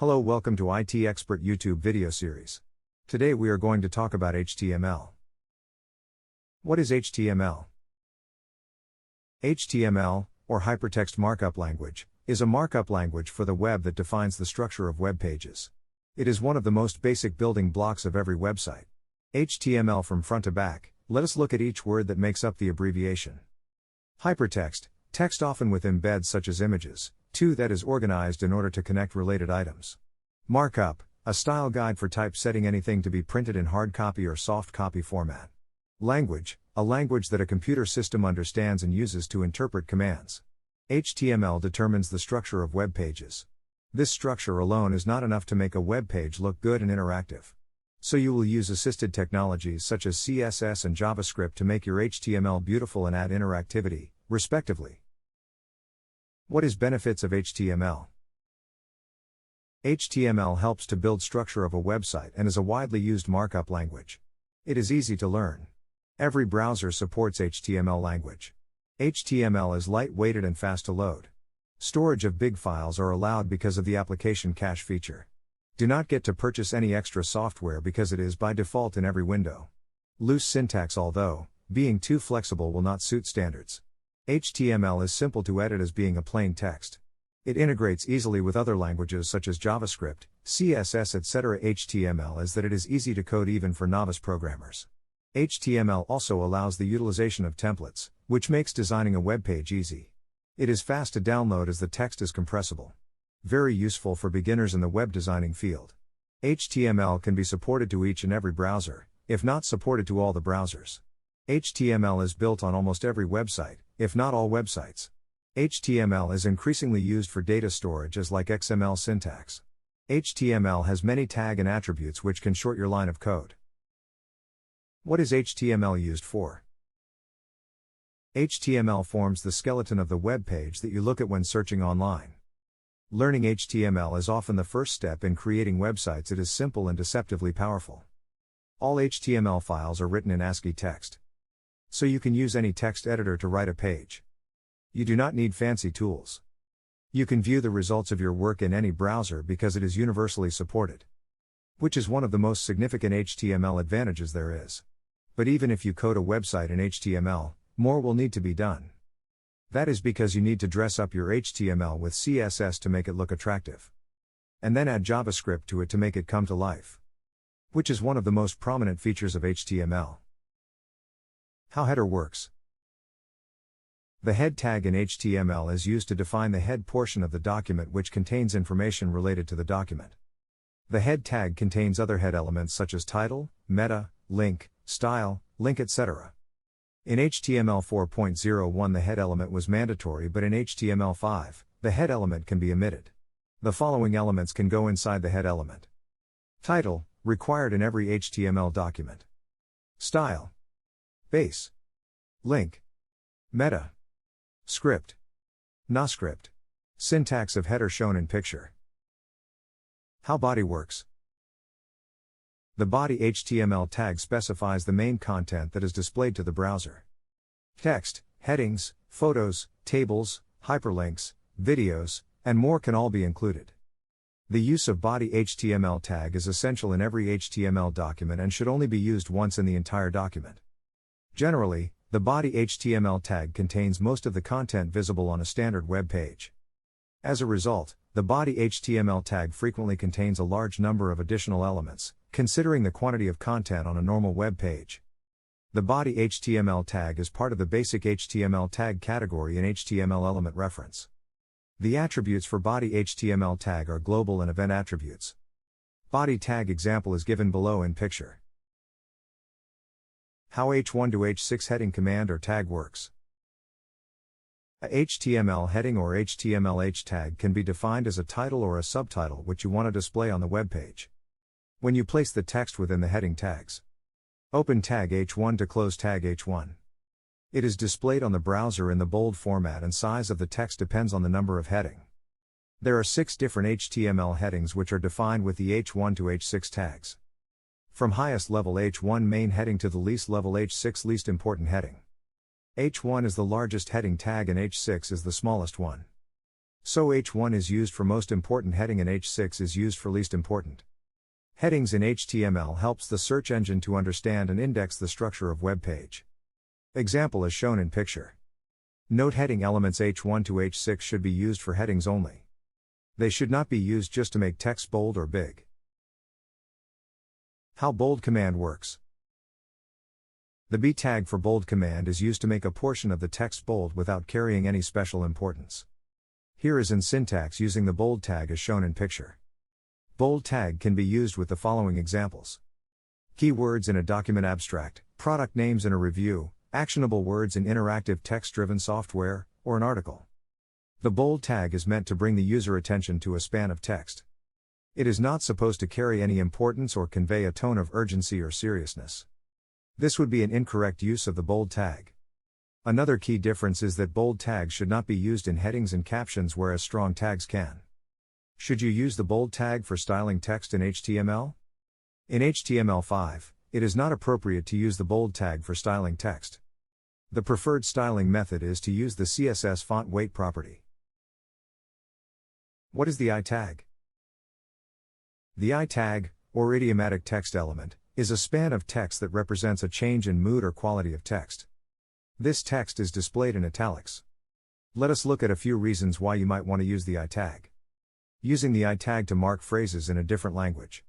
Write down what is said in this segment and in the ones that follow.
Hello, welcome to ITEXPS YouTube video series. Today we are going to talk about HTML. What is HTML? HTML, or Hypertext Markup Language, is a markup language for the web that defines the structure of web pages. It is one of the most basic building blocks of every website. HTML from front to back, let us look at each word that makes up the abbreviation. Hypertext, text often with embeds such as images. 2. That is organized in order to connect related items. Markup, a style guide for typesetting anything to be printed in hard copy or soft copy format. Language, a language that a computer system understands and uses to interpret commands. HTML determines the structure of web pages. This structure alone is not enough to make a web page look good and interactive. So you will use assisted technologies such as CSS and JavaScript to make your HTML beautiful and add interactivity, respectively. What is benefits of HTML? HTML helps to build structure of a website and is a widely used markup language. It is easy to learn. Every browser supports HTML language. HTML is light-weighted and fast to load. Storage of big files are allowed because of the application cache feature. Do not get to purchase any extra software because it is by default in every window. Loose syntax, although being too flexible, will not suit standards. HTML is simple to edit as being a plain text. It integrates easily with other languages such as JavaScript, CSS, etc. HTML is that it is easy to code even for novice programmers. HTML also allows the utilization of templates, which makes designing a web page easy. It is fast to download as the text is compressible. Very useful for beginners in the web designing field. HTML can be supported to each and every browser, if not supported to all the browsers. HTML is built on almost every website, if not all websites. HTML is increasingly used for data storage as like XML syntax. HTML has many tag and attributes which can short your line of code. What is HTML used for? HTML forms the skeleton of the web page that you look at when searching online. Learning HTML is often the first step in creating websites. It is simple and deceptively powerful. All HTML files are written in ASCII text. So you can use any text editor to write a page. You do not need fancy tools. You can view the results of your work in any browser because it is universally supported. Which is one of the most significant HTML advantages there is. But even if you code a website in HTML, more will need to be done. That is because you need to dress up your HTML with CSS to make it look attractive. And then add JavaScript to it to make it come to life. Which is one of the most prominent features of HTML. How header works. The head tag in HTML is used to define the head portion of the document which contains information related to the document. The head tag contains other head elements such as title, meta, link, style, link, etc. In HTML 4.01 the head element was mandatory, but in HTML5, the head element can be omitted. The following elements can go inside the head element. Title, required in every HTML document. Style. Base. Link. Meta. Script. NaScript. Syntax of header shown in picture. How body works. The body HTML tag specifies the main content that is displayed to the browser. Text, headings, photos, tables, hyperlinks, videos, and more can all be included. The use of body HTML tag is essential in every HTML document and should only be used once in the entire document. Generally, the body HTML tag contains most of the content visible on a standard web page. As a result, the body HTML tag frequently contains a large number of additional elements, considering the quantity of content on a normal web page. The body HTML tag is part of the basic HTML tag category in HTML element reference. The attributes for body HTML tag are global and event attributes. Body tag example is given below in picture. How H1 to H6 heading command or tag works. A HTML heading or HTML H tag can be defined as a title or a subtitle which you want to display on the web page. When you place the text within the heading tags. Open tag H1 to close tag H1. It is displayed on the browser in the bold format and size of the text depends on the number of heading. There are 6 different HTML headings which are defined with the H1 to H6 tags. From highest level H1 main heading to the least level H6 least important heading. H1 is the largest heading tag and H6 is the smallest one. So H1 is used for most important heading and H6 is used for least important. Headings in HTML helps the search engine to understand and index the structure of web page. Example is shown in picture. Note heading elements H1 to H6 should be used for headings only. They should not be used just to make text bold or big. How bold command works. The B tag for bold command is used to make a portion of the text bold without carrying any special importance. Here is in syntax using the bold tag as shown in picture. Bold tag can be used with the following examples. Keywords in a document abstract, product names in a review, actionable words in interactive text-driven software, or an article. The bold tag is meant to bring the user attention to a span of text. It is not supposed to carry any importance or convey a tone of urgency or seriousness. This would be an incorrect use of the bold tag. Another key difference is that bold tags should not be used in headings and captions whereas strong tags can. Should you use the bold tag for styling text in HTML? In HTML5, it is not appropriate to use the bold tag for styling text. The preferred styling method is to use the CSS font weight property. What is the I tag? The I tag, or idiomatic text element, is a span of text that represents a change in mood or quality of text. This text is displayed in italics. Let us look at a few reasons why you might want to use the I tag. Using the I tag to mark phrases in a different language.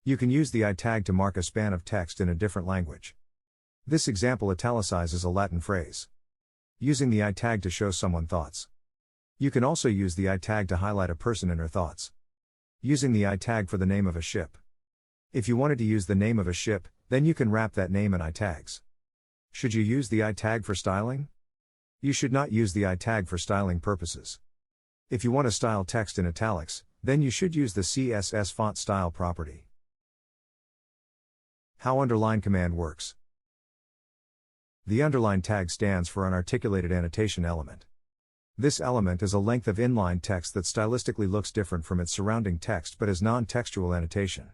You can use the I tag to mark a span of text in a different language. This example italicizes a Latin phrase. Using the I tag to show someone thoughts. You can also use the I tag to highlight a person in her thoughts. Using the I tag for the name of a ship. If you wanted to use the name of a ship, then you can wrap that name in I tags. Should you use the I tag for styling? You should not use the I tag for styling purposes. If you want to style text in italics, then you should use the CSS font style property. How underline command works. The underline tag stands for unarticulated annotation element. This element is a length of inline text that stylistically looks different from its surrounding text but is non-textual annotation.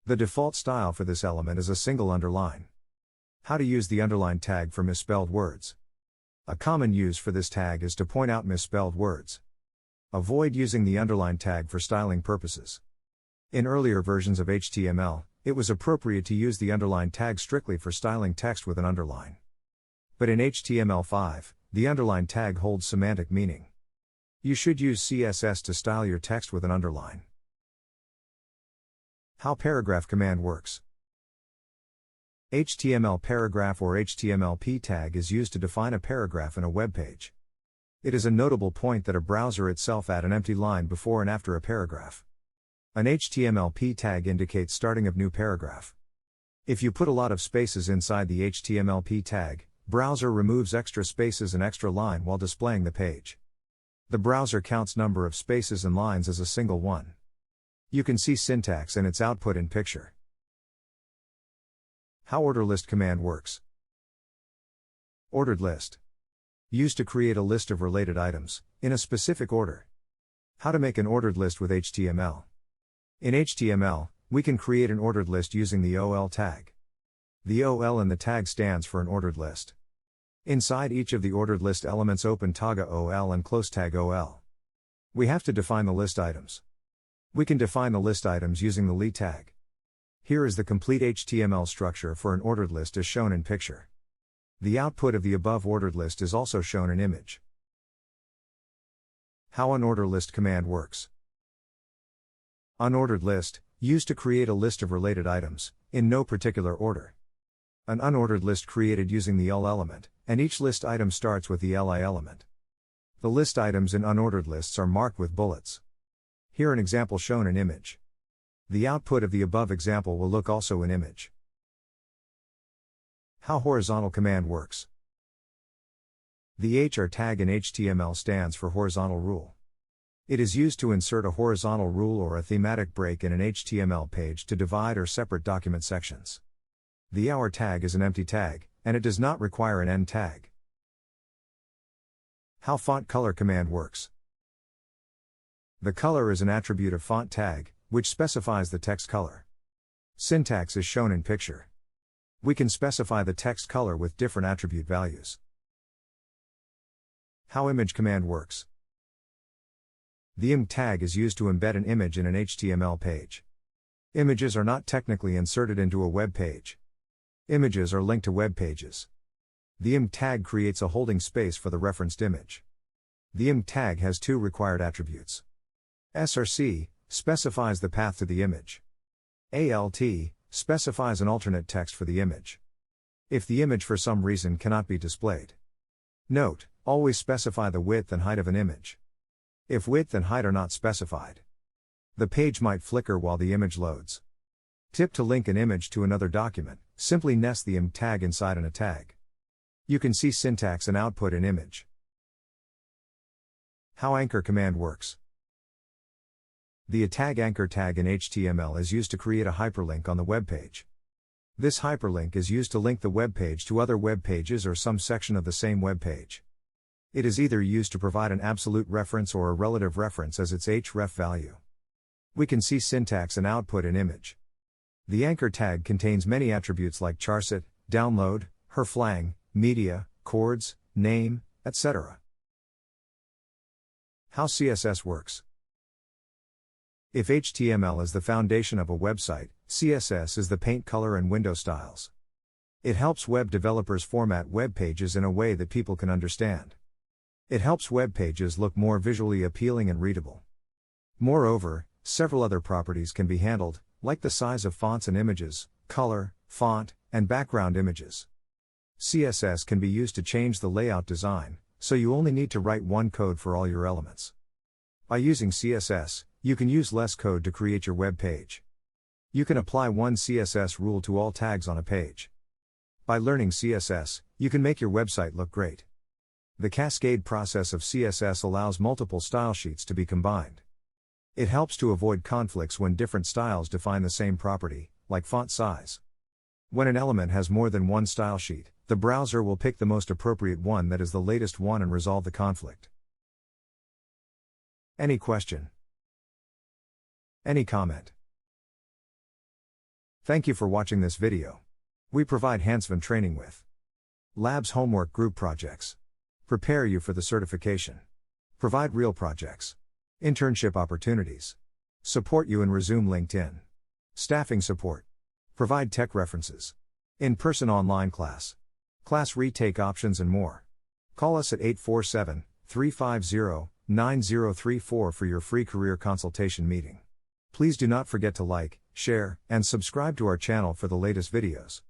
The default style for this element is a single underline. How to use the underline tag for misspelled words. A common use for this tag is to point out misspelled words. Avoid using the underline tag for styling purposes. In earlier versions of HTML, it was appropriate to use the underline tag strictly for styling text with an underline. But in HTML5, the underline tag holds semantic meaning. You should use CSS to style your text with an underline. How paragraph command works. HTML paragraph or HTML tag is used to define a paragraph in a web page. It is a notable point that a browser itself adds an empty line before and after a paragraph. An HTML tag indicates starting of new paragraph. If you put a lot of spaces inside the HTML tag, browser removes extra spaces and extra line while displaying the page. The browser counts number of spaces and lines as a single one. You can see syntax and its output in picture. How order list command works. Ordered list. Used to create a list of related items, in a specific order. How to make an ordered list with HTML. In HTML, we can create an ordered list using the OL tag. The OL in the tag stands for an ordered list. Inside each of the ordered list elements open tag OL and close tag OL. We have to define the list items. We can define the list items using the li tag. Here is the complete HTML structure for an ordered list as shown in picture. The output of the above ordered list is also shown in image. How unorder list command works. Unordered list, used to create a list of related items, in no particular order. An unordered list created using the ul element, and each list item starts with the li element. The list items in unordered lists are marked with bullets. Here an example shown in image. The output of the above example will look also in image. How horizontal command works. The HR tag in HTML stands for horizontal rule. It is used to insert a horizontal rule or a thematic break in an HTML page to divide or separate document sections. The hour tag is an empty tag, and it does not require an end tag. How font color command works. The color is an attribute of font tag, which specifies the text color. Syntax is shown in picture. We can specify the text color with different attribute values. How image command works. The IM tag is used to embed an image in an HTML page. Images are not technically inserted into a web page. Images are linked to web pages. The IM tag creates a holding space for the referenced image. The IM tag has two required attributes. SRC specifies the path to the image. ALT specifies an alternate text for the image. If the image for some reason cannot be displayed. Note, always specify the width and height of an image. If width and height are not specified, the page might flicker while the image loads. Tip: to link an image to another document, simply nest the IM tag inside a tag. You can see syntax and output in image. How anchor command works. The tag anchor tag in HTML is used to create a hyperlink on the web page. This hyperlink is used to link the web page to other web pages or some section of the same web page. It is either used to provide an absolute reference or a relative reference as its href value. We can see syntax and output in image. The anchor tag contains many attributes like charset, download, hreflang, media, chords, name, etc. How CSS works. If HTML is the foundation of a website, CSS is the paint color and window styles. It helps web developers format web pages in a way that people can understand. It helps web pages look more visually appealing and readable. Moreover, several other properties can be handled, like the size of fonts and images, color, font, and background images. CSS can be used to change the layout design, so you only need to write one code for all your elements. By using CSS, you can use less code to create your web page. You can apply one CSS rule to all tags on a page. By learning CSS, you can make your website look great. The cascade process of CSS allows multiple style sheets to be combined. It helps to avoid conflicts when different styles define the same property, like font size. When an element has more than one style sheet, the browser will pick the most appropriate one that is the latest one and resolve the conflict. Any question? Any comment? Thank you for watching this video. We provide hands-on training with labs, homework, group projects. Prepare you for the certification. Provide real projects. Internship opportunities. Support you and resume LinkedIn. Staffing support. Provide tech references. In-person online class. Class retake options and more. Call us at 847-350-9034 for your free career consultation meeting. Please do not forget to like, share, and subscribe to our channel for the latest videos.